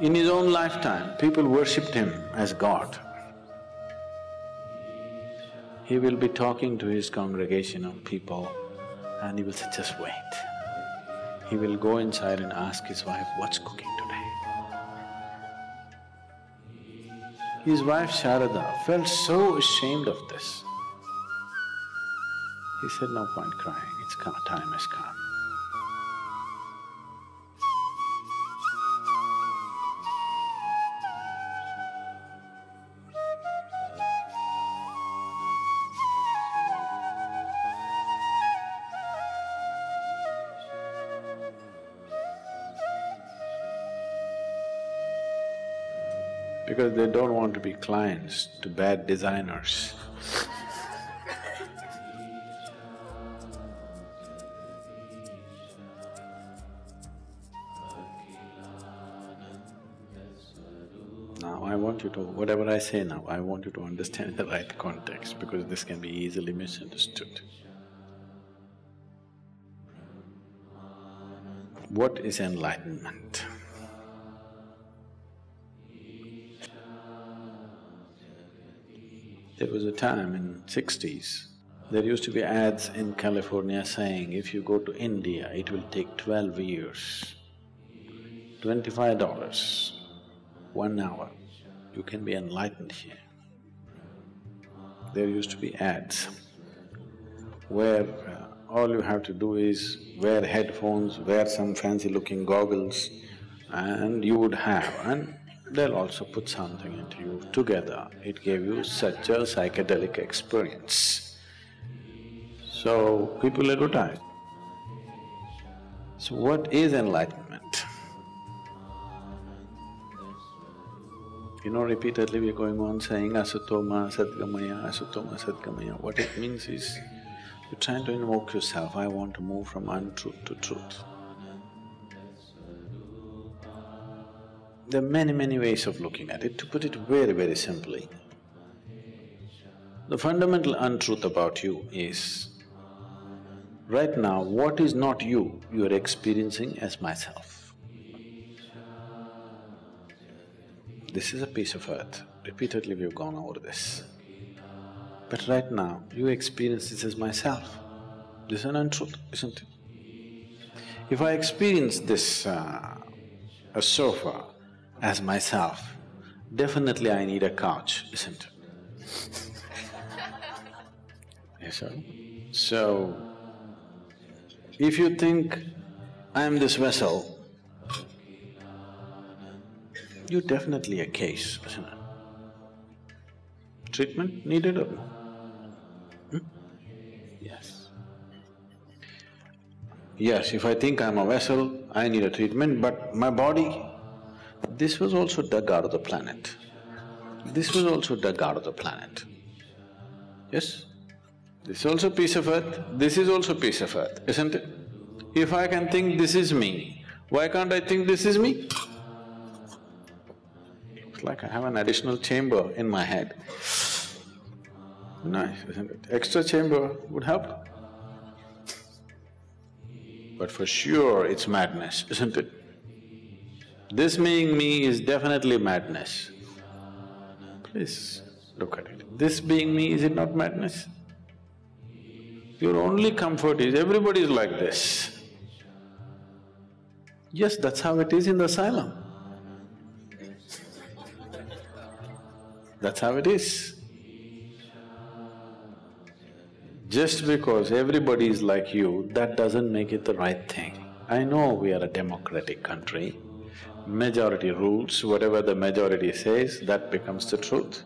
In his own lifetime, people worshipped him as God. He will be talking to his congregation of people and he will say, just wait. He will go inside and ask his wife, what's cooking today? His wife Sharada felt so ashamed of this. He said, no point crying, time has come. Because they don't want to be clients to bad designers. Now I want you to… whatever I say now, I want you to understand the right context because this can be easily misunderstood. What is enlightenment? There was a time in 60s, there used to be ads in California saying, if you go to India, it will take 12 years, $25, 1 hour, you can be enlightened here. There used to be ads where all you have to do is wear headphones, wear some fancy-looking goggles and you would have… and they'll also put something into you. Together, it gave you such a psychedelic experience. So, people advertise. So, what is enlightenment? You know, repeatedly we're going on saying asatoma sadgamaya, asatoma sadgamaya. What it means is, you're trying to invoke yourself, I want to move from untruth to truth. There are many ways of looking at it. To put it very simply, the fundamental untruth about you is, right now, what is not you, you are experiencing as myself. This is a piece of earth. Repeatedly we've gone over this. But right now, you experience this as myself. This is an untruth, isn't it? If I experience this, a sofa, as myself, definitely I need a couch, isn't it? Yes, sir? So, if you think, I am this vessel, you're definitely a case, isn't it? Treatment needed or no? Yes. Yes, if I think I'm a vessel, I need a treatment, but my body, this was also dug out of the planet. This was also dug out of the planet. Yes? This is also a piece of earth, this is also a piece of earth, isn't it? If I can think this is me, why can't I think this is me? It's like I have an additional chamber in my head. Nice, isn't it? Extra chamber would help. But for sure it's madness, isn't it? This being me is definitely madness. Please look at it. This being me, is it not madness? Your only comfort is everybody is like this. Yes, that's how it is in the asylum. That's how it is. Just because everybody is like you, that doesn't make it the right thing. I know we are a democratic country, majority rules, whatever the majority says, that becomes the truth.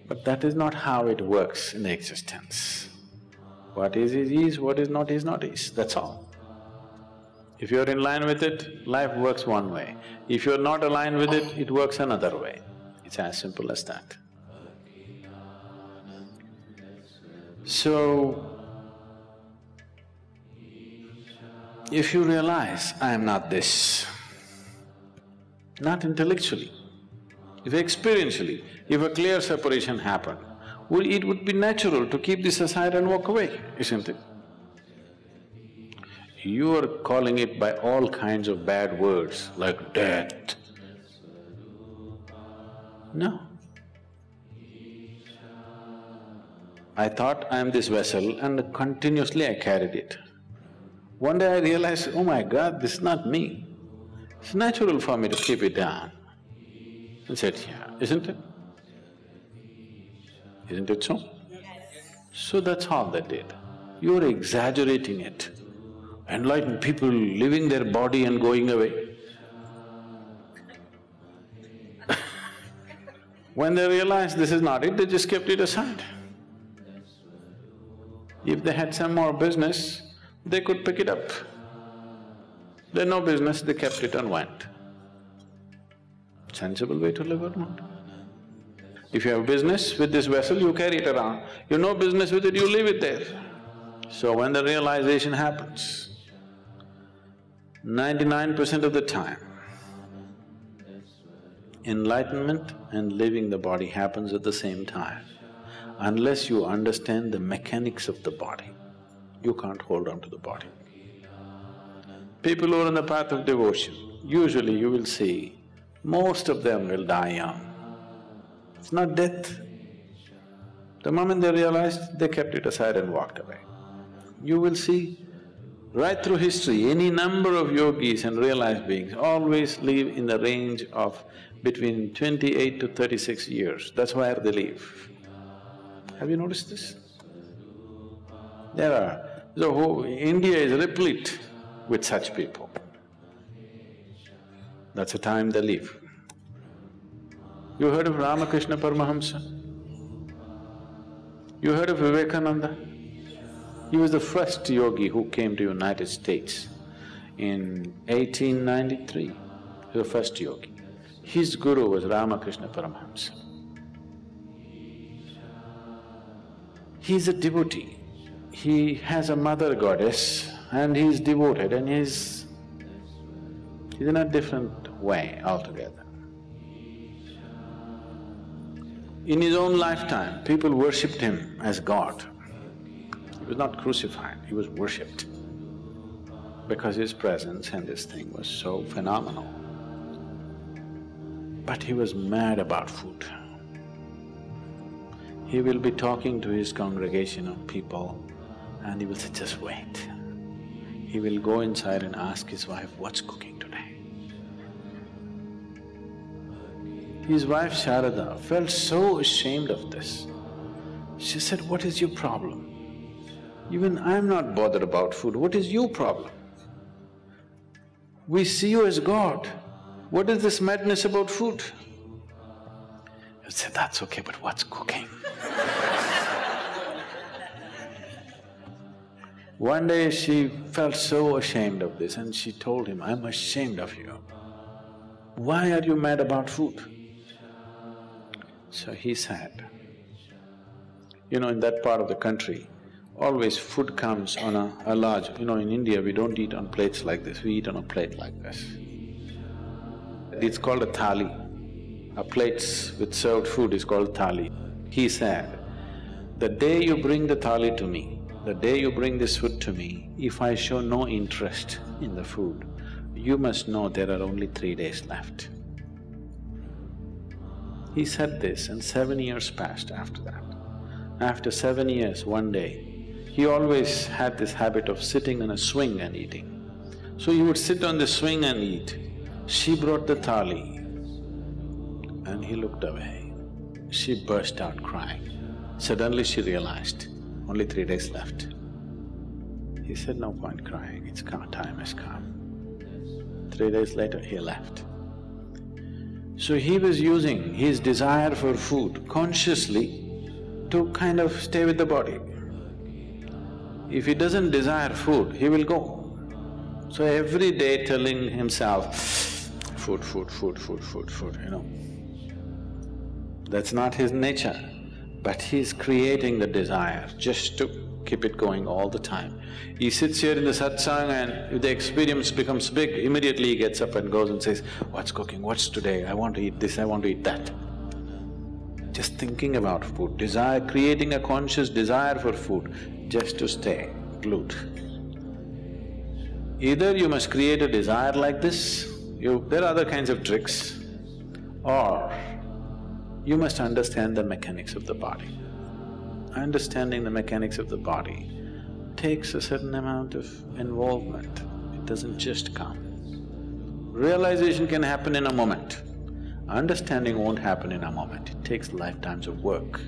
But that is not how it works in existence. What is, what is not, that's all. If you're in line with it, life works one way. If you're not aligned with it, it works another way. It's as simple as that. So, if you realize, I am not this, not intellectually, if experientially, if a clear separation happened, it would be natural to keep this aside and walk away, isn't it? You are calling it by all kinds of bad words like death. No. I thought I am this vessel and continuously I carried it. One day I realized, oh my God, this is not me. It's natural for me to keep it down. And said, yeah, isn't it? Isn't it so? So that's all they did. You're exaggerating it. Enlightened people leaving their body and going away. When they realized this is not it, they just kept it aside. If they had some more business, they could pick it up. They had no business, they kept it and went. Sensible way to live or not? If you have business with this vessel, you carry it around. You have no business with it, you leave it there. So when the realization happens, 99% of the time, enlightenment and leaving the body happens at the same time. Unless you understand the mechanics of the body, you can't hold on to the body. People who are on the path of devotion, usually you will see, most of them will die young. It's not death. The moment they realized, they kept it aside and walked away. You will see, right through history, any number of yogis and realized beings always live in the range of between 28 to 36 years. That's where they live. Have you noticed this? India is replete with such people. That's the time they live. You heard of Ramakrishna Paramahamsa? You heard of Vivekananda? He was the first yogi who came to United States in 1893. He was the first yogi. His guru was Ramakrishna Paramahamsa. He's a devotee. He has a mother goddess and he's devoted and he's in a different way altogether. In his own lifetime, people worshipped him as God. He was not crucified, he was worshipped because his presence and this thing was so phenomenal. But he was mad about food. He will be talking to his congregation of people and he will say, just wait. He will go inside and ask his wife, what's cooking today? His wife Sharada felt so ashamed of this. She said, what is your problem? Even I'm not bothered about food, what is your problem? We see you as God, what is this madness about food? He said, that's okay, but what's cooking? One day she felt so ashamed of this and she told him, I'm ashamed of you. Why are you mad about food? So he said, in that part of the country, always food comes on a large… in India we don't eat on plates like this, we eat on a plate like this. It's called a thali. A plates with served food is called thali. He said, the day you bring the thali to me, the day you bring this food to me, if I show no interest in the food, you must know there are only 3 days left. He said this and 7 years passed after that. After 7 years, one day, he always had this habit of sitting on a swing and eating. So he would sit on the swing and eat. She brought the thali and he looked away. She burst out crying. Suddenly she realized, only 3 days left. He said, no point crying, it's come, time has come. 3 days later, he left. So he was using his desire for food consciously to kind of stay with the body. If he doesn't desire food, he will go. So every day telling himself, food, food, food, food, food, food, That's not his nature, but he's creating the desire just to keep it going all the time. He sits here in the satsang and if the experience becomes big, immediately he gets up and goes and says, what's cooking, what's today, I want to eat this, I want to eat that. Just thinking about food, desire, creating a conscious desire for food just to stay glued. Either you must create a desire like this, there are other kinds of tricks, or you must understand the mechanics of the body. Understanding the mechanics of the body takes a certain amount of involvement, it doesn't just come. Realization can happen in a moment, understanding won't happen in a moment, it takes lifetimes of work.